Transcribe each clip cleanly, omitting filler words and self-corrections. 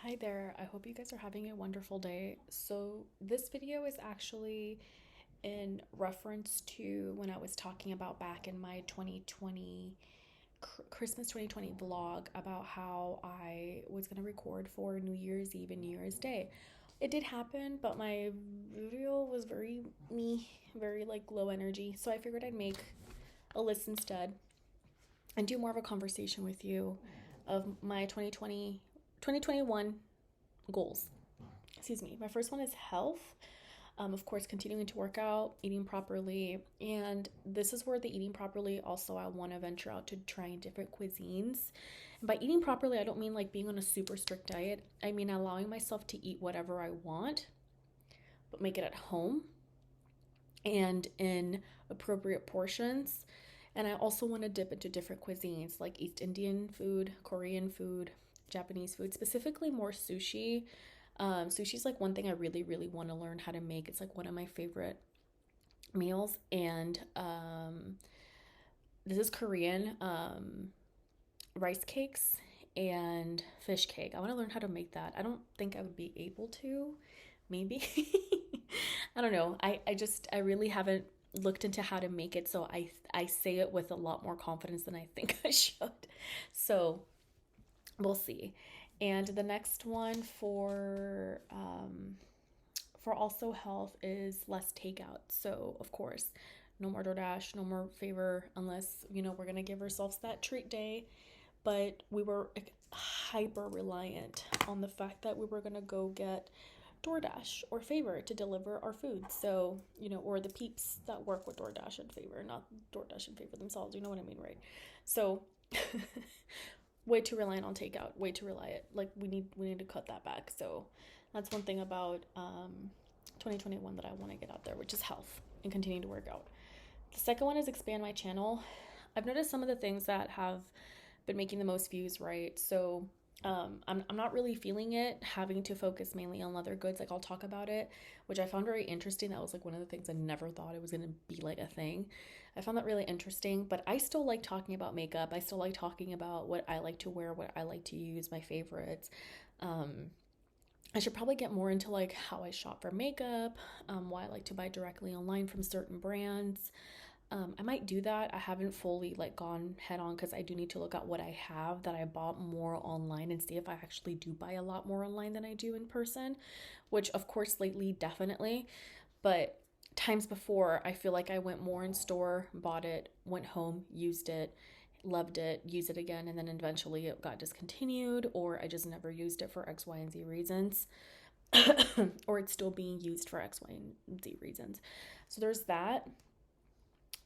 Hi there. I hope you guys are having a wonderful day. So, this video is actually in reference to when I was talking about back in my 2020 Christmas 2020 vlog about how I was going to record for New Year's Eve and New Year's Day. It did happen, but my video was very like low energy. So, I figured I'd make a list instead and do more of a conversation with you of my 2021 goals. Excuse me. My first one is health. Of course, continuing to work out, eating properly. And this is where the eating properly also, I want to venture out to trying different cuisines. And by eating properly, I don't mean like being on a super strict diet. I mean allowing myself to eat whatever I want, but make it at home and in appropriate portions. And I also want to dip into different cuisines like East Indian food, Korean food, Japanese food, specifically more sushi. Sushi is like one thing I really, really want to learn how to make. It's like one of my favorite meals. And this is Korean rice cakes and fish cake. I want to learn how to make that. I don't think I would be able to. Maybe. I don't know. I really haven't looked into how to make it, so I say it with a lot more confidence than I think I should. So we'll see. And the next one for also health is less takeout. So of course, no more DoorDash, no more Favor, unless we're gonna give ourselves that treat day. But we were hyper reliant on the fact that we were gonna go get DoorDash or Favor to deliver our food. So, or the peeps that work with DoorDash and Favor, not DoorDash and Favor themselves. You know what I mean, right? So, way too reliant on takeout. Way too reliant. Like we need to cut that back. So, that's one thing about 2021 that I want to get out there, which is health and continuing to work out. The second one is expand my channel. I've noticed some of the things that have been making the most views, right? So I'm not really feeling it having to focus mainly on leather goods. Like I'll talk about it, which I found very interesting. That was like one of the things I never thought it was going to be like a thing. I found that really interesting, but I still like talking about makeup. I still like talking about what I like to wear, what I like to use, my favorites. I should probably get more into like how I shop for makeup, why I like to buy directly online from certain brands. I might do that. I haven't fully like gone head on because I do need to look at what I have that I bought more online and see if I actually do buy a lot more online than I do in person, which of course lately definitely, but times before I feel like I went more in store, bought it, went home, used it, loved it, used it again, and then eventually it got discontinued or I just never used it for X, Y, and Z reasons. Or it's still being used for X, Y, and Z reasons. So there's that.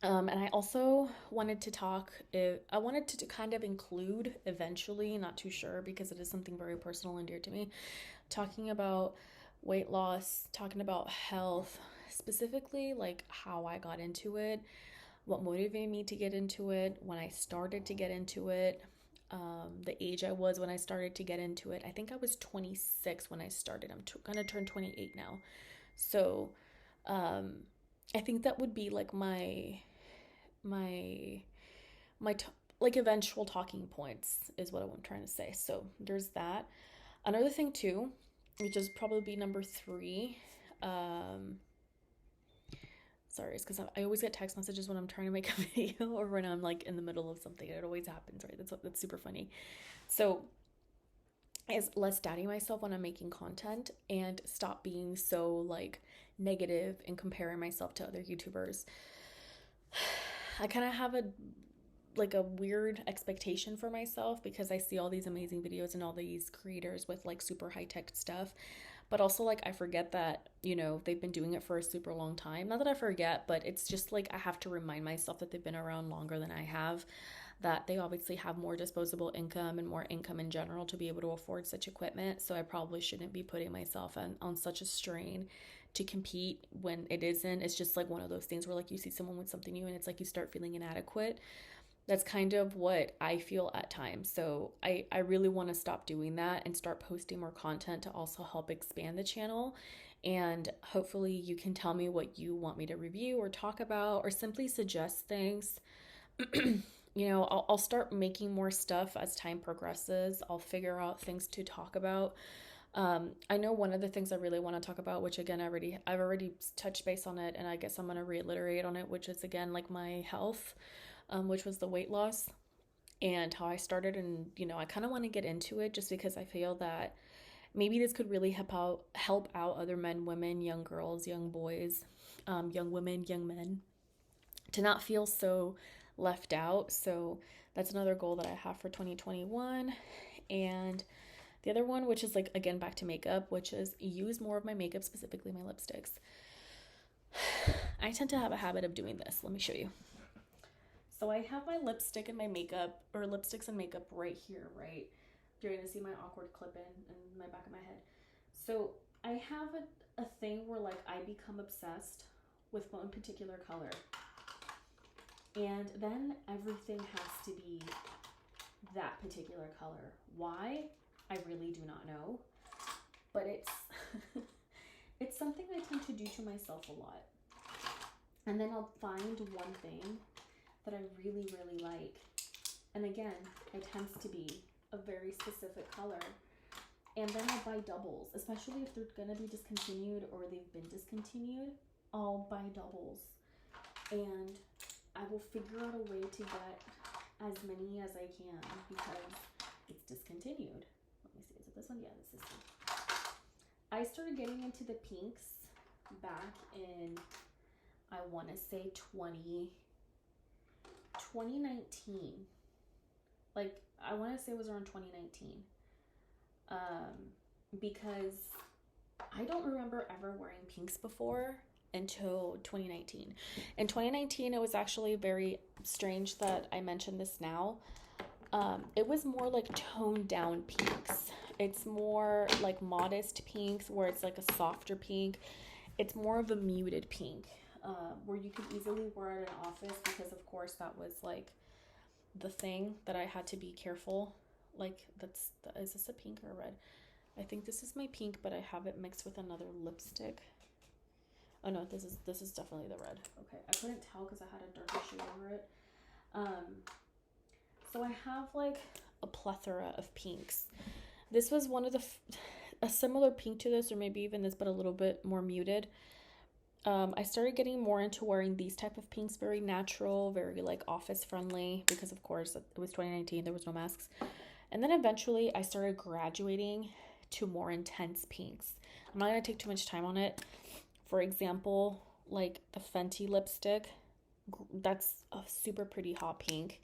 And I also wanted to I wanted to kind of include eventually, not too sure because it is something very personal and dear to me, talking about weight loss, talking about health, specifically like how I got into it, what motivated me to get into it, when I started to get into it, the age I was when I started to get into it. I think I was 26 when I started. I'm gonna turn 28 now. So I think that would be like my like eventual talking points is what I'm trying to say. So there's that. Another thing too, which is probably number three. Sorry, it's because I always get text messages when I'm trying to make a video or when I'm like in the middle of something. It always happens, right? That's super funny. So is less doubting myself when I'm making content and stop being so like negative and comparing myself to other YouTubers. I kind of have a weird expectation for myself because I see all these amazing videos and all these creators with like super high tech stuff. But also like I forget that, they've been doing it for a super long time. Not that I forget, but it's just like I have to remind myself that they've been around longer than I have, that they obviously have more disposable income and more income in general to be able to afford such equipment. So I probably shouldn't be putting myself on such a strain to compete when it isn't. It's just like one of those things where like you see someone with something new and it's like you start feeling inadequate. That's kind of what I feel at times. So I really want to stop doing that and start posting more content to also help expand the channel. And hopefully you can tell me what you want me to review or talk about or simply suggest things. I'll start making more stuff as time progresses. I'll figure out things to talk about. I know one of the things I really want to talk about, which again, I've already touched base on it, and I guess I'm gonna reiterate on it, which is again like my health, which was the weight loss and how I started, and I kind of want to get into it just because I feel that maybe this could really help out other men, women, young girls, young boys, young women, young men, to not feel so left out. So that's another goal that I have for 2021. And the other one, which is like again back to makeup, which is use more of my makeup, specifically my lipsticks. I tend to have a habit of doing this. Let me show you. So I have my lipstick and my makeup, or lipsticks and makeup right here, right? You're gonna see my awkward clip in my back of my head. So I have a thing where like I become obsessed with one particular color. And then everything has to be that particular color. Why? I really do not know. But it's it's something I tend to do to myself a lot. And then I'll find one thing that I really, really like. And again, it tends to be a very specific color. And then I'll buy doubles, especially if they're gonna be discontinued or they've been discontinued. I'll buy doubles. And I will figure out a way to get as many as I can because it's discontinued. Let me see, is it this one? Yeah, this is this one. I started getting into the pinks back in, I want to say 2019. Like, I want to say it was around 2019. Because I don't remember ever wearing pinks before until 2019. In 2019, it was actually very strange that I mentioned this now. It was more like toned down pinks. It's more like modest pinks where it's like a softer pink. It's more of a muted pink, where you could easily wear it in office because of course that was like the thing that I had to be careful. Like is this a pink or a red? I think this is my pink, but I have it mixed with another lipstick. Oh no, this is definitely the red. Okay, I couldn't tell because I had a darker shade over it. So I have like a plethora of pinks. This was one of a similar pink to this, or maybe even this, but a little bit more muted. I started getting more into wearing these type of pinks, very natural, very like office friendly, because of course it was 2019, there was no masks. And then eventually I started graduating to more intense pinks. I'm not gonna take too much time on it. For example, like the Fenty lipstick, that's a super pretty hot pink.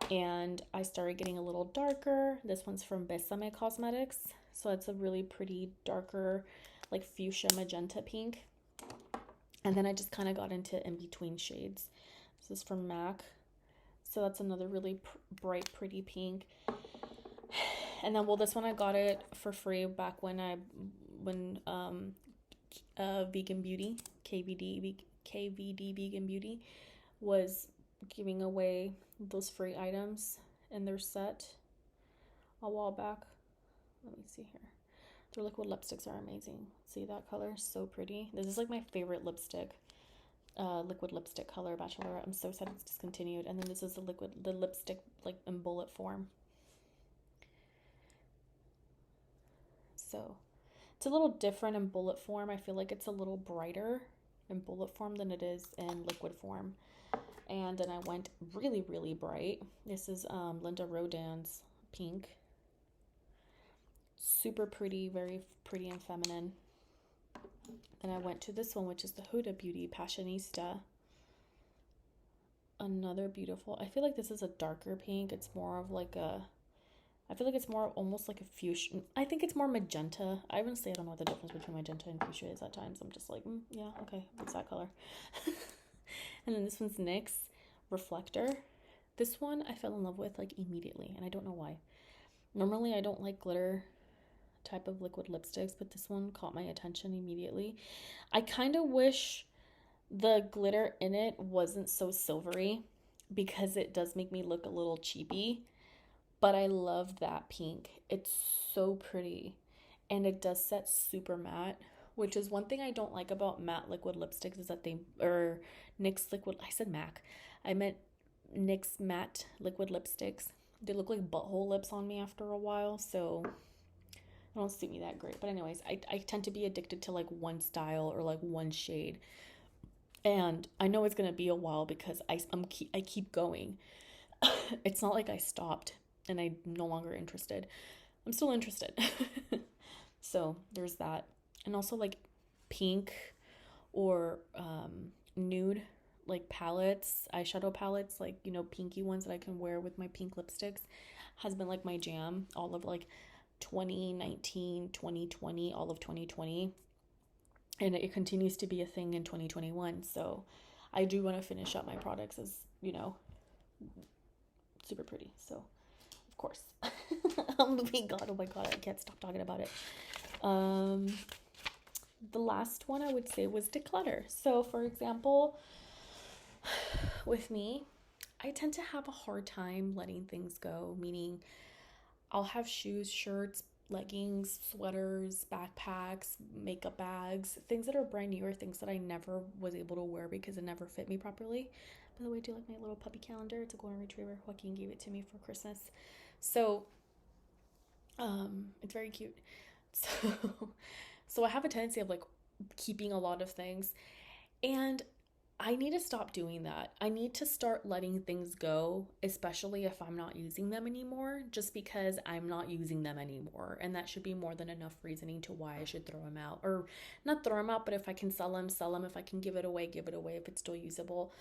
And I started getting a little darker. This one's from Besame Cosmetics. So it's a really pretty darker, like fuchsia magenta pink. And then I just kind of got into in-between shades. This is from MAC. So that's another really bright, pretty pink. And then, well, this one I got it for free back when Vegan Beauty, KVD Vegan Beauty, was giving away those free items in their set a while back. Let me see here. Their liquid lipsticks are amazing. See that color? So pretty. This is like my favorite lipstick. Liquid lipstick color, Bachelorette. I'm so sad it's discontinued. And then this is the lipstick like in bullet form. So it's a little different in bullet form. I feel like it's a little brighter in bullet form than it is in liquid form. And then I went really, really bright. This is Linda Rodin's pink. Super pretty, very pretty and feminine. Then I went to this one, which is the Huda Beauty Passionista. Another beautiful. I feel like this is a darker pink. It's more of like I feel like it's more almost like a fuchsia. I think it's more magenta. I honestly, I don't know what the difference between magenta and fuchsia is at times. I'm just like, yeah, okay, it's that color. And then this one's NYX Reflector. This one I fell in love with like immediately, and I don't know why. Normally I don't like glitter type of liquid lipsticks, but this one caught my attention immediately. I kind of wish the glitter in it wasn't so silvery because it does make me look a little cheapy, but I love that pink. It's so pretty, and it does set super matte, which is one thing I don't like about matte liquid lipsticks is that NYX liquid, I said MAC. I meant NYX matte liquid lipsticks. They look like butthole lips on me after a while, so It don't suit me that great. But anyways, I tend to be addicted to like one style or like one shade. And I know it's gonna be a while because I keep going. It's not like I stopped and I'm no longer interested. I'm still interested. So there's that. And also like pink or nude like palettes, eyeshadow palettes, like, you know, pinky ones that I can wear with my pink lipsticks has been like my jam all of like 2019, 2020, all of 2020. And it continues to be a thing in 2021. So I do want to finish up my products as, you know, super pretty. So, of course. Oh my god, I can't stop talking about it. The last one I would say was declutter. So, for example, with me, I tend to have a hard time letting things go, meaning I'll have shoes, shirts, leggings, sweaters, backpacks, makeup bags, things that are brand new or things that I never was able to wear because it never fit me properly. By the way, do you like my little puppy calendar? It's a golden retriever. Joaquin gave it to me for Christmas. So, it's very cute. So, so I have a tendency of like keeping a lot of things, and I need to stop doing that. I need to start letting things go, especially if I'm not using them anymore, just because I'm not using them anymore. And that should be more than enough reasoning to why I should throw them out. Or not throw them out, but if I can sell them, sell them. If I can give it away if it's still usable.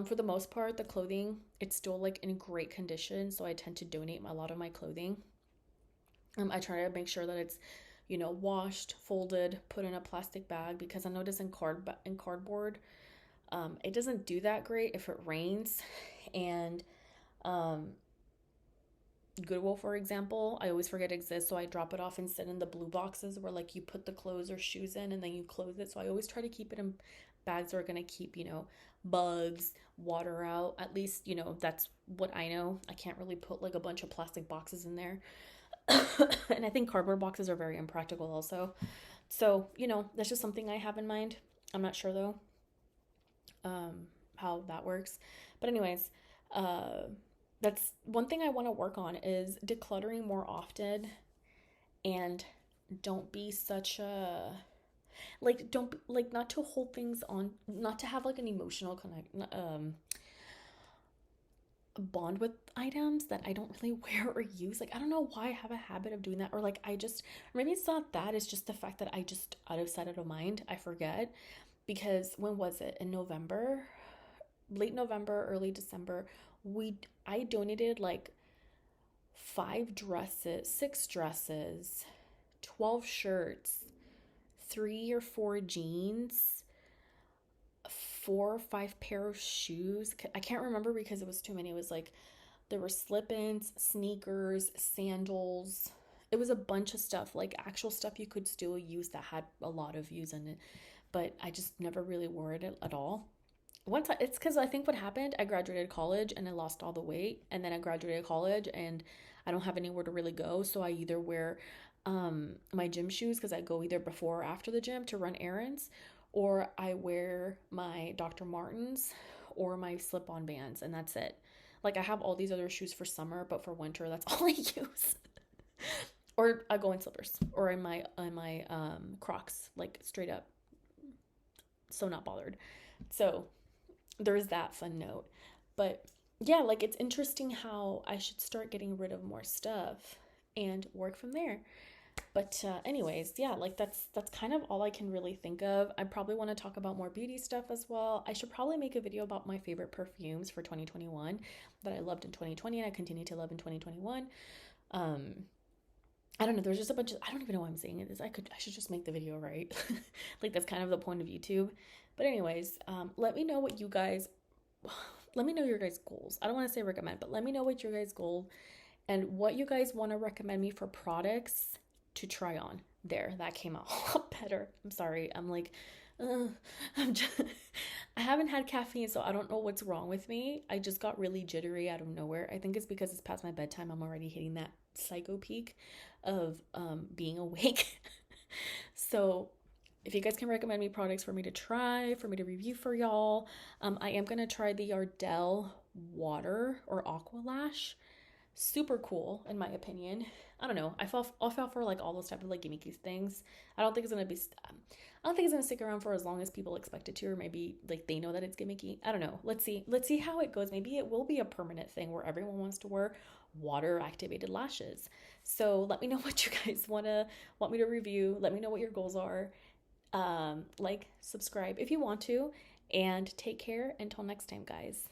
For the most part, the clothing, it's still like in great condition. So I tend to donate a lot of my clothing. I try to make sure that it's, you know, washed, folded, put in a plastic bag, because I notice in cardboard, it doesn't do that great if it rains. And Goodwill, for example, I always forget it exists, so I drop it off and sit in the blue boxes where like you put the clothes or shoes in and then you close it. So I always try to keep it in bags that are gonna keep, you know, bugs, water out. At least, you know, that's what I know. I can't really put like a bunch of plastic boxes in there. And I think cardboard boxes are very impractical also. So, you know, that's just something I have in mind. I'm not sure though, how that works. But anyways, that's one thing I want to work on is decluttering more often, and don't be such a like don't like not to hold things on, not to have like an emotional connect bond with items that I don't really wear or use. Like I don't know why I have a habit of doing that, or like I just, or maybe it's not that, it's just the fact that I just out of sight out of mind, I forget. Because when was it? In November, late November, early December, we I donated like 5 dresses, 6 dresses, 12 shirts, 3 or 4 jeans, 4 or 5 pair of shoes. I can't remember because it was too many. It was like there were slip-ins, sneakers, sandals. It was a bunch of stuff, like actual stuff you could still use that had a lot of use in it, but I just never really wore it at all. It's because I think what happened, I graduated college and I lost all the weight, and then I graduated college and I don't have anywhere to really go, so I either wear my gym shoes because I go either before or after the gym to run errands, or I wear my Dr. Martens or my slip-on bands, and that's it. Like I have all these other shoes for summer, but for winter that's all I use. Or I go in slippers or in my Crocs, like straight up, so not bothered. So there's that fun note. But yeah, like it's interesting how I should start getting rid of more stuff and work from there. But anyways, yeah, like that's kind of all I can really think of. I probably want to talk about more beauty stuff as well. I should probably make a video about my favorite perfumes for 2021 that I loved in 2020 and I continue to love in 2021. I don't know, there's just a bunch of, I don't even know why I'm saying it. I should just make the video, right? Like that's kind of the point of YouTube. But anyways, let me know what you guys, let me know your guys' goals. I don't want to say recommend, but let me know what your guys' goal and what you guys want to recommend me for products to try on. There, that came out a lot better. I'm sorry. I'm like, I'm just, I haven't had caffeine, so I don't know what's wrong with me. I just got really jittery out of nowhere. I think it's because it's past my bedtime. I'm already hitting that psycho peak of being awake. So if you guys can recommend me products for me to try, for me to review for y'all, I am going to try the Ardell water or Aqua Lash. super cool in my opinion. I don't know. I fall for like all those type of like gimmicky things. I don't think it's gonna be. I don't think it's gonna stick around for as long as people expect it to, or maybe like they know that it's gimmicky. I don't know. Let's see. Let's see how it goes. Maybe it will be a permanent thing where everyone wants to wear water activated lashes. So let me know what you guys want me to review. Let me know what your goals are. Like, subscribe if you want to, and take care until next time, guys.